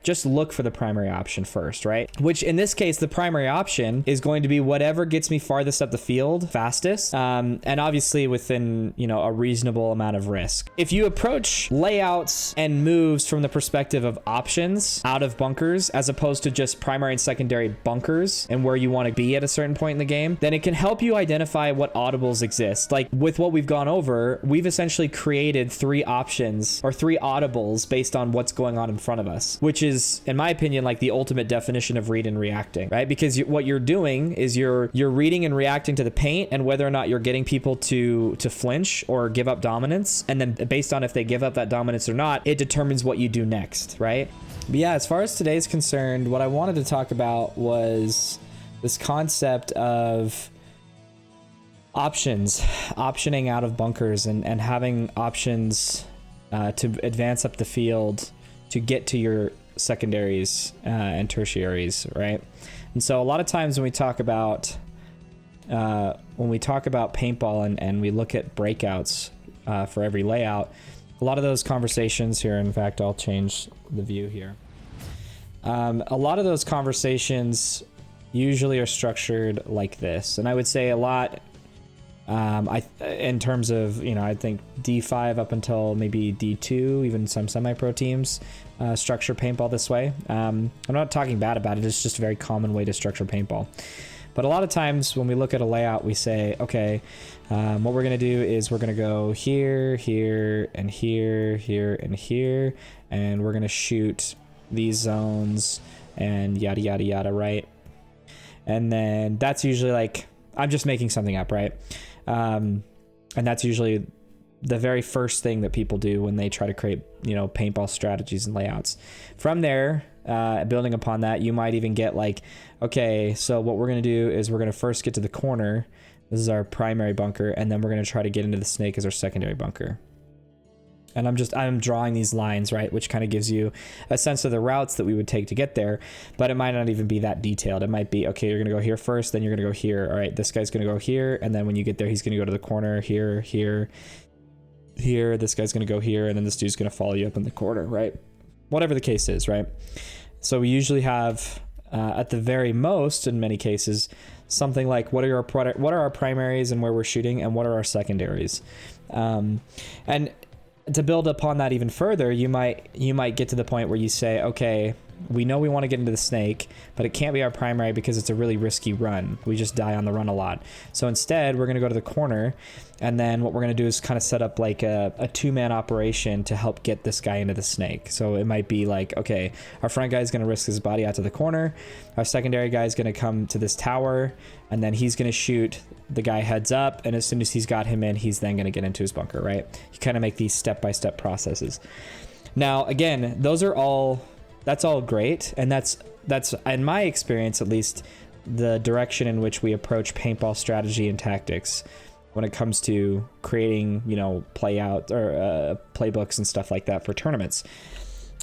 just look for the primary option first, right? Which in this case, the primary option is going to be whatever gets me farthest up the field fastest, and obviously within, you know, a reasonable amount of risk. If you approach layouts and moves from the perspective of options out of bunkers, as opposed to just primary and secondary bunkers and where you want to be at a certain point in the game, then it can help you identify what audibles exist. Like with what we've gone over, we've essentially created 3 options or 3 audibles based on what's going on in front of us, which is, in my opinion, like the ultimate definition of read and reacting, right? Because what you're doing is you're reading and reacting to the paint and whether or not you're getting people to flinch or give up dominance. And then based on if they give up that dominance or not, it determines what you do next, right? But yeah, as far as today's concerned, what I wanted to talk about was this concept of optioning out of bunkers and having options to advance up the field to get to your secondaries and tertiaries, right? And so a lot of times when we talk about paintball and we look at breakouts for every layout, a lot of those conversations here, in fact, I'll change the view here. A lot of those conversations usually are structured like this, and I would say a lot in terms of, you know, I think D5 up until maybe D2, even some semi-pro teams structure paintball this way. I'm not talking bad about it, it's just a very common way to structure paintball. But a lot of times when we look at a layout, we say, okay, what we're gonna do is we're gonna go here, here, and here, here, and here, and we're gonna shoot these zones and yada, yada, yada, right? And then that's usually like, I'm just making something up, right? And that's usually the very first thing that people do when they try to create, you know, paintball strategies and layouts. From there, building upon that, you might even get like, okay, so what we're going to do is we're going to first get to the corner. This is our primary bunker. And then we're going to try to get into the snake as our secondary bunker. And I'm drawing these lines, right? Which kind of gives you a sense of the routes that we would take to get there, but it might not even be that detailed. It might be, okay, you're going to go here first, then you're going to go here. All right, this guy's going to go here. And then when you get there, he's going to go to the corner here, here, here. This guy's going to go here. And then this dude's going to follow you up in the corner, right? Whatever the case is, right? So we usually have, at the very most, in many cases, something like what are our primaries and where we're shooting, and what are our secondaries? And to build upon that even further, you might get to the point where you say, okay, we know we want to get into the snake, but it can't be our primary because it's a really risky run. We just die on the run a lot. So instead, we're going to go to the corner, and then what we're going to do is kind of set up like a two-man operation to help get this guy into the snake. So it might be like, okay, our front guy is going to risk his body out to the corner. Our secondary guy is going to come to this tower, and then he's going to shoot the guy heads up, and as soon as he's got him in, he's then going to get into his bunker, right? You kind of make these step-by-step processes. Now, again, that's all great, and that's in my experience at least the direction in which we approach paintball strategy and tactics when it comes to creating, you know, playbooks and stuff like that for tournaments.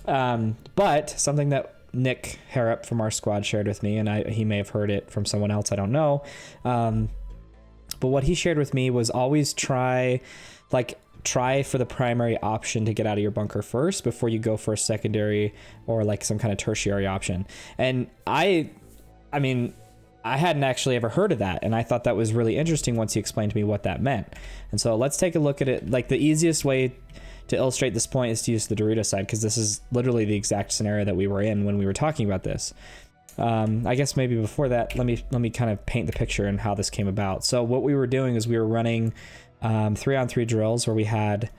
But something that Nick Harrop from our squad shared with me, and he may have heard it from someone else, I don't know, but what he shared with me was always try for the primary option to get out of your bunker first before you go for a secondary or like some kind of tertiary option. And I mean, I hadn't actually ever heard of that, and I thought that was really interesting once he explained to me what that meant. And so let's take a look at it. Like the easiest way to illustrate this point is to use the Dorito side, because this is literally the exact scenario that we were in when we were talking about this. I guess maybe before that, let me kind of paint the picture and how this came about. So what we were doing is we were running 3-on-3 drills where we had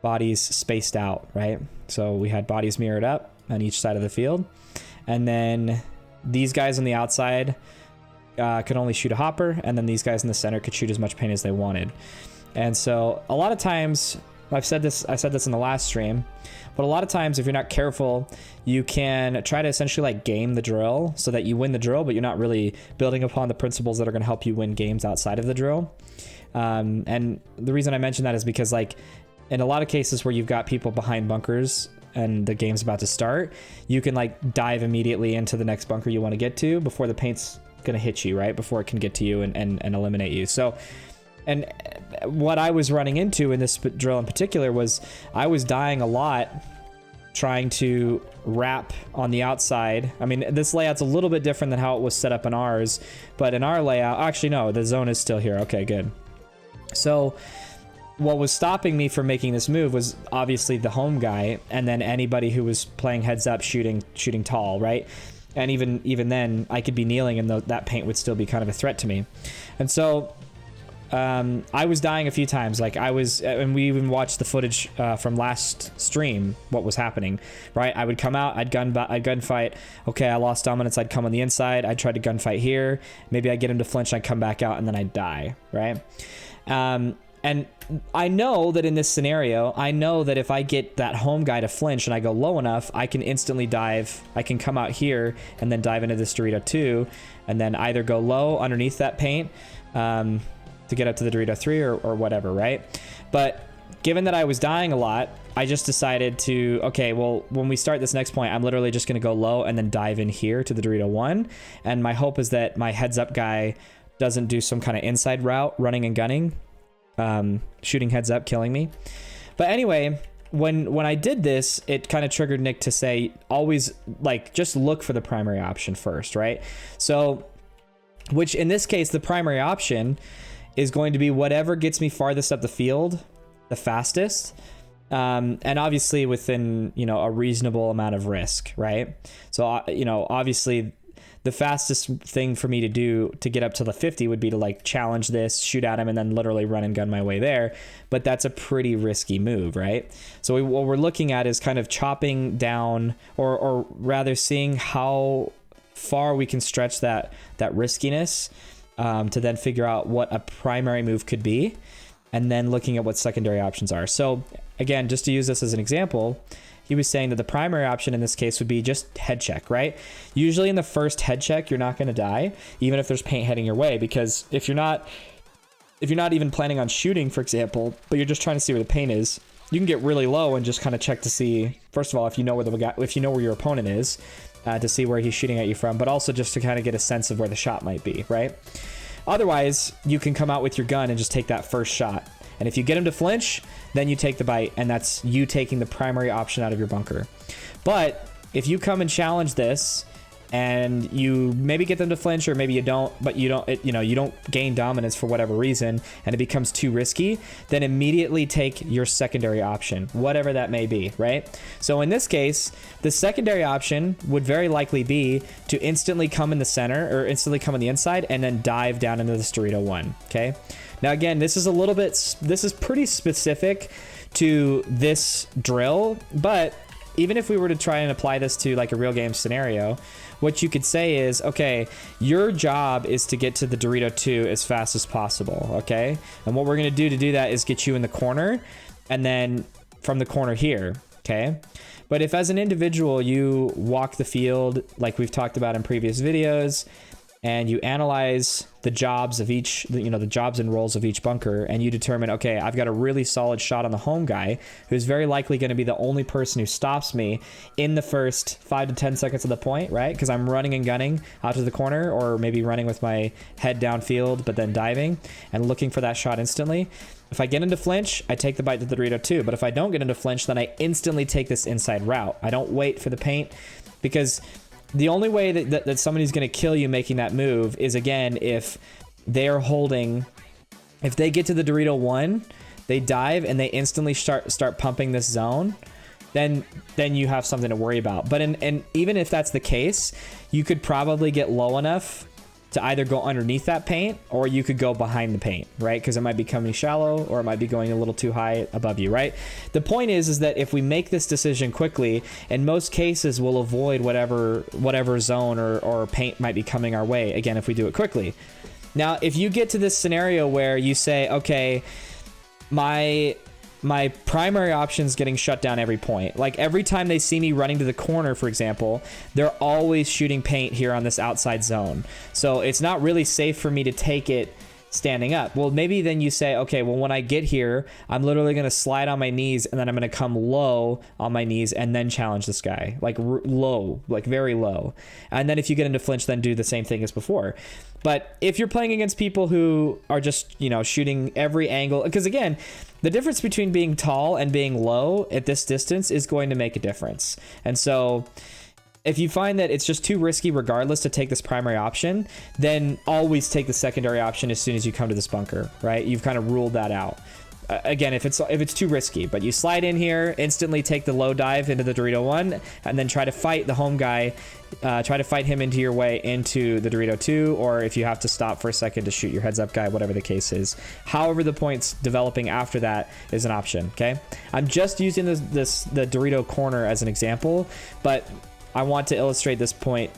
bodies spaced out, right? So we had bodies mirrored up on each side of the field, and then these guys on the outside could only shoot a hopper, and then these guys in the center could shoot as much paint as they wanted. And so a lot of times, I said this in the last stream, but a lot of times if you're not careful, you can try to essentially like game the drill so that you win the drill, but you're not really building upon the principles that are going to help you win games outside of the drill. And the reason I mention that is because like in a lot of cases where you've got people behind bunkers and the game's about to start, you can like dive immediately into the next bunker you want to get to before the paint's going to hit you, right? Before it can get to you and eliminate you. So, and what I was running into in this drill in particular was I was dying a lot trying to wrap on the outside. I mean, this layout's a little bit different than how it was set up in ours, but in our layout, actually no, the zone is still here. Okay, good. So what was stopping me from making this move was obviously the home guy, and then anybody who was playing heads up shooting tall, right? And even then, I could be kneeling and that paint would still be kind of a threat to me. And so I was dying a few times. Like and we even watched the footage from last stream, what was happening, right? I would come out, I'd gunfight. Okay, I lost dominance. I'd come on the inside. I'd try to gunfight here. Maybe I'd get him to flinch. I'd come back out, and then I'd die, right? And I know that in this scenario, I know that if I get that home guy to flinch and I go low enough, I can instantly dive. I can come out here and then dive into this Dorito 2, and then either go low underneath that paint to get up to the Dorito 3 or whatever, right? But given that I was dying a lot, I just decided to, okay, well, when we start this next point, I'm literally just going to go low and then dive in here to the Dorito 1. And my hope is that my heads up guy doesn't do some kind of inside route, running and gunning, shooting heads up, killing me. But anyway, when I did this, it kind of triggered Nick to say, always, like, just look for the primary option first, right? So, which in this case, the primary option is going to be whatever gets me farthest up the field the fastest, and obviously within, you know, a reasonable amount of risk, right? So, you know, obviously the fastest thing for me to do to get up to the 50 would be to like challenge this, shoot at him, and then literally run and gun my way there. But that's a pretty risky move, right? So what we're looking at is kind of chopping down, or rather seeing how far we can stretch that riskiness to then figure out what a primary move could be, and then looking at what secondary options are. So again, just to use this as an example, he was saying that the primary option in this case would be just head check, right? Usually in the first head check, you're not going to die, even if there's paint heading your way, because if you're not even planning on shooting, for example, but you're just trying to see where the paint is, you can get really low and just kind of check to see, first of all, if you know where your opponent is, to see where he's shooting at you from, but also just to kind of get a sense of where the shot might be, right? Otherwise, you can come out with your gun and just take that first shot. And if you get him to flinch, then you take the bite, and that's you taking the primary option out of your bunker. But if you come and challenge this, and you maybe get them to flinch, or maybe you don't, but you don't gain dominance for whatever reason, and it becomes too risky, then immediately take your secondary option, whatever that may be, right? So in this case, the secondary option would very likely be to instantly come in the center, or instantly come on the inside, and then dive down into this Dorito 1, okay? Now again, this is pretty specific to this drill, but even if we were to try and apply this to like a real game scenario, what you could say is, okay, your job is to get to the Dorito 2 as fast as possible, okay? And what we're gonna do to do that is get you in the corner, and then from the corner here, okay? But if as an individual you walk the field like we've talked about in previous videos, and you analyze the jobs of each, the jobs and roles of each bunker, and you determine, okay, I've got a really solid shot on the home guy, who's very likely going to be the only person who stops me in the first 5 to 10 seconds of the point, right? Because I'm running and gunning out to the corner, or maybe running with my head downfield, but then diving and looking for that shot instantly. If I get into flinch, I take the bite to the Dorito 2. But if I don't get into flinch, then I instantly take this inside route. I don't wait for the paint, because the only way that somebody's going to kill you making that move is, again, if they're holding, if they get to the Dorito 1, they dive and they instantly start pumping this zone, then you have something to worry about. But and even if that's the case, you could probably get low enough to either go underneath that paint, or you could go behind the paint, right? Because it might be coming shallow, or it might be going a little too high above you, right? The point is that if we make this decision quickly, in most cases we'll avoid whatever zone or paint might be coming our way, again, if we do it quickly. Now, if you get to this scenario where you say, okay, my primary option is getting shut down every point. Like every time they see me running to the corner, for example, they're always shooting paint here on this outside zone. So it's not really safe for me to take it standing up. Well, maybe then you say, okay, well, when I get here, I'm literally going to slide on my knees, and then I'm going to come low on my knees and then challenge this guy, like low, like very low. And then if you get into flinch, then do the same thing as before. But if you're playing against people who are just, you know, shooting every angle, because again, the difference between being tall and being low at this distance is going to make a difference. And so if you find that it's just too risky regardless to take this primary option, then always take the secondary option as soon as you come to this bunker, right? You've kind of ruled that out. Again, if it's too risky, but you slide in here, instantly take the low dive into the Dorito 1, and then try to fight the home guy, try to fight him into your way into the Dorito 2, or if you have to stop for a second to shoot your heads up guy, whatever the case is. However the points developing after that is an option, okay? I'm just using the Dorito corner as an example, but I want to illustrate this point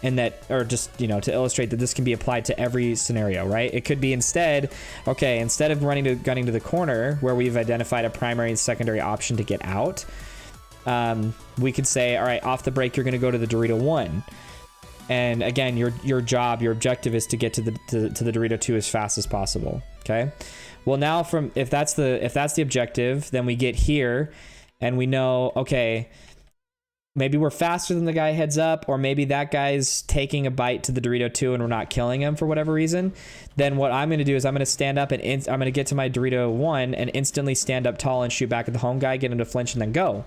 in that, or just, you know, to illustrate that this can be applied to every scenario, right? It could be instead of gunning to the corner where we've identified a primary and secondary option to get out, we could say, all right, off the break, you're going to go to the Dorito 1. And again, your objective is to get to the Dorito 2 as fast as possible, okay? Well, now if that's the objective, then we get here and we know, okay, maybe we're faster than the guy heads up, or maybe that guy's taking a bite to the Dorito 2 and we're not killing him for whatever reason. Then what I'm going to do is I'm going to stand up and I'm going to get to my Dorito 1 and instantly stand up tall and shoot back at the home guy, get him to flinch, and then go.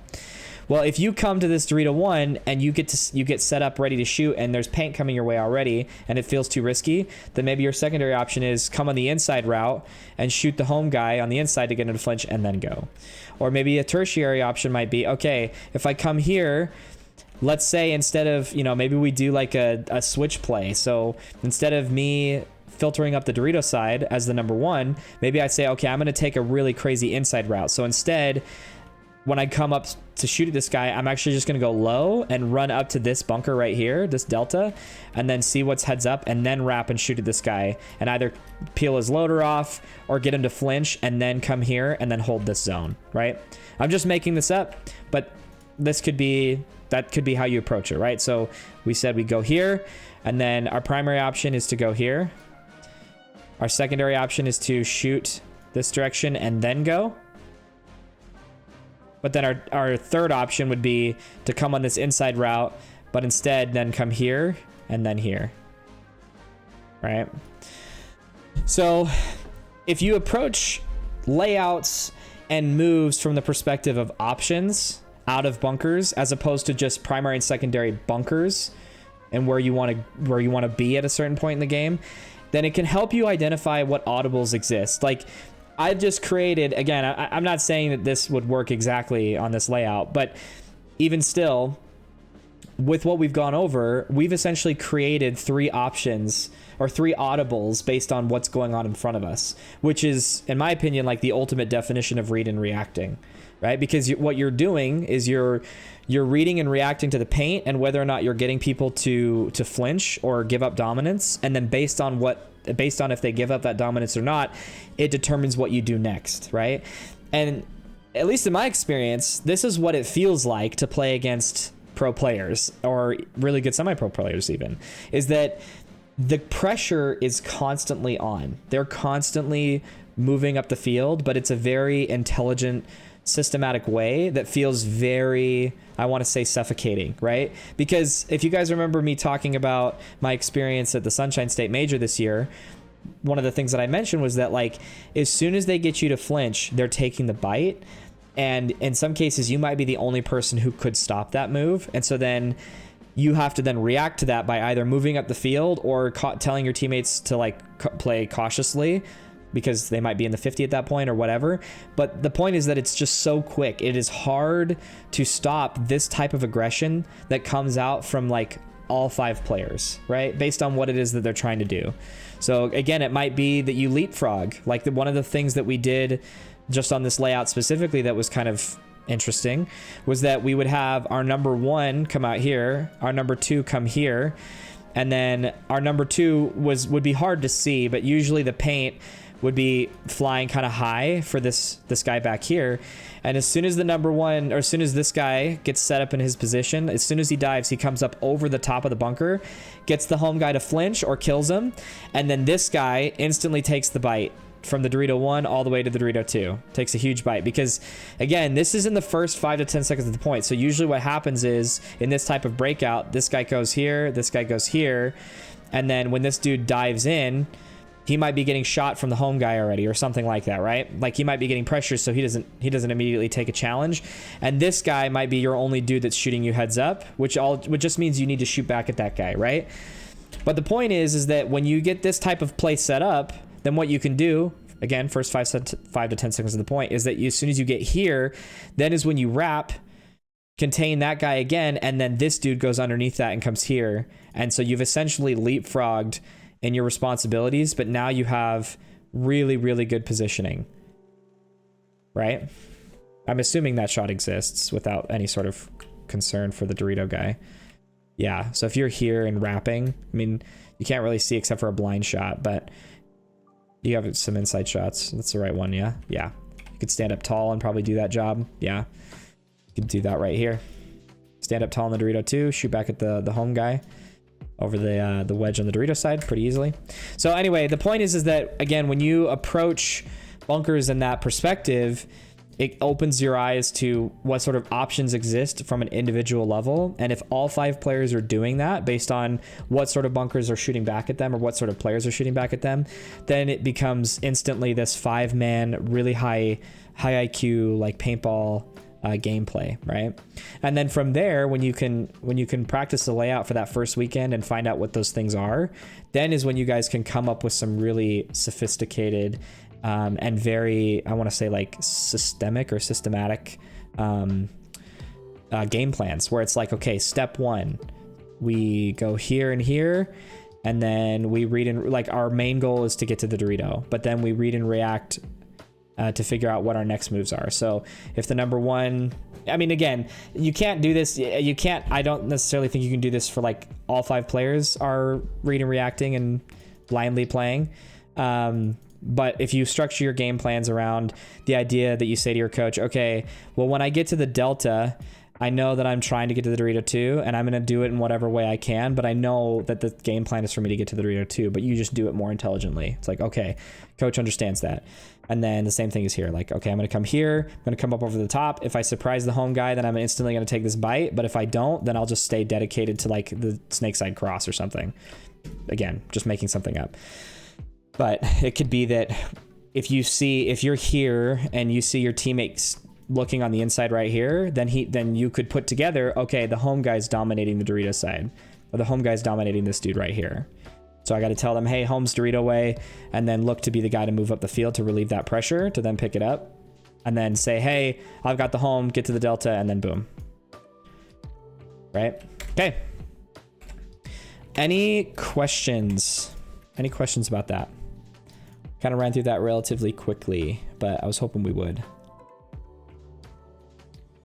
Well, if you come to this Dorito 1 and you get set up ready to shoot and there's paint coming your way already and it feels too risky, then maybe your secondary option is come on the inside route and shoot the home guy on the inside to get him to flinch and then go. Or maybe a tertiary option might be, okay, if I come here, let's say instead of, you know, maybe we do like a switch play. So instead of me filtering up the Dorito side as the number 1, maybe I say, okay, I'm going to take a really crazy inside route. So instead, when I come up to shoot at this guy, I'm actually just going to go low and run up to this bunker right here, this delta, and then see what's heads up and then wrap and shoot at this guy and either peel his loader off or get him to flinch and then come here and then hold this zone, right? I'm just making this up, but that could be how you approach it, right? So we said we go here, and then our primary option is to go here. Our secondary option is to shoot this direction and then go. But then our third option would be to come on this inside route, but instead then come here and then here, right? So if you approach layouts and moves from the perspective of options out of bunkers, as opposed to just primary and secondary bunkers and where you want to be at a certain point in the game, then it can help you identify what audibles exist. Like, I've just created, again, I'm not saying that this would work exactly on this layout, but even still, with what we've gone over, we've essentially created 3 options or 3 audibles based on what's going on in front of us, which is, in my opinion, like the ultimate definition of read and reacting, right? Because what you're doing is you're reading and reacting to the paint and whether or not you're getting people to flinch or give up dominance, and then based on if they give up that dominance or not, it determines what you do next, right? And at least in my experience, this is what it feels like to play against pro players or really good semi-pro players even, is that the pressure is constantly on. They're constantly moving up the field, but it's a very intelligent, systematic way that feels very, I want to say, suffocating, right? Because if you guys remember me talking about my experience at the Sunshine State Major this year, one of the things that I mentioned was that, like, as soon as they get you to flinch, they're taking the bite. And in some cases, you might be the only person who could stop that move. And so then you have to then react to that by either moving up the field or telling your teammates to, like, play cautiously, because they might be in the 50 at that point or whatever. But the point is that it's just so quick. It is hard to stop this type of aggression that comes out from, like, all 5 players, right? Based on what it is that they're trying to do. So again, it might be that you leapfrog. Like, one of the things that we did just on this layout specifically that was kind of interesting was that we would have our number 1 come out here, our number 2 come here, and then our number 2 would be hard to see, but usually the paint would be flying kind of high for this guy back here. And as soon as the number one, or as soon as this guy gets set up in his position, as soon as he dives, he comes up over the top of the bunker, gets the home guy to flinch or kills him. And then this guy instantly takes the bite from the Dorito 1 all the way to the Dorito 2. Takes a huge bite because, again, this is in the first 5 to 10 seconds of the point. So usually what happens is, in this type of breakout, this guy goes here, this guy goes here, and then when this dude dives in, he might be getting shot from the home guy already or something like that, right? Like he might be getting pressure, so he doesn't immediately take a challenge. And this guy might be your only dude that's shooting you heads up, which just means you need to shoot back at that guy, right? But the point is that when you get this type of play set up, then what you can do, again, first 5 to 10 seconds of the point, is that as soon as you get here, then is when you wrap, contain that guy again, and then this dude goes underneath that and comes here. And so you've essentially leapfrogged in your responsibilities, but now you have really, really good positioning, right? I'm assuming that shot exists without any sort of concern for the Dorito guy. Yeah, so if you're here and wrapping, I mean, you can't really see except for a blind shot, but you have some inside shots. That's the right one, yeah? Yeah. You could stand up tall and probably do that job. Yeah. You could do that right here. Stand up tall on the Dorito 2, shoot back at the home guy over the wedge on the Dorito side pretty easily. So anyway, the point is that, again, when you approach bunkers in that perspective, it opens your eyes to what sort of options exist from an individual level. And if all 5 players are doing that based on what sort of bunkers are shooting back at them or what sort of players are shooting back at them, then it becomes instantly this 5-man, really high IQ, like paintball gameplay, right? And then from there, when you can practice the layout for that first weekend and find out what those things are, then is when you guys can come up with some really sophisticated and very, I want to say, like systemic or systematic game plans, where it's like, okay, step 1, we go here and here, and then we read and, like, our main goal is to get to the Dorito, but then we read and react to figure out what our next moves are. So if the number 1, I mean, again, you can't do this. You can't, I don't necessarily think you can do this for like all 5 players are reading, reacting, and blindly playing. But if you structure your game plans around the idea that you say to your coach, okay, well, when I get to the Delta, I know that I'm trying to get to the Dorito 2, and I'm going to do it in whatever way I can, but I know that the game plan is for me to get to the Dorito 2, but you just do it more intelligently. It's like, okay, coach understands that. And then the same thing is here. Like, okay, I'm going to come here. I'm going to come up over the top. If I surprise the home guy, then I'm instantly going to take this bite. But if I don't, then I'll just stay dedicated to like the snake side cross or something. Again, just making something up. But it could be that if you're here and you see your teammates looking on the inside right here, then you could put together, okay, the home guy's dominating the Dorito side, or the home guy's dominating this dude right here. So I got to tell them, hey, home's Dorito way, and then look to be the guy to move up the field to relieve that pressure, to then pick it up, and then say, hey, I've got the home, get to the Delta, and then boom. Right? Okay. Any questions? Any questions about that? Kind of ran through that relatively quickly, but I was hoping we would.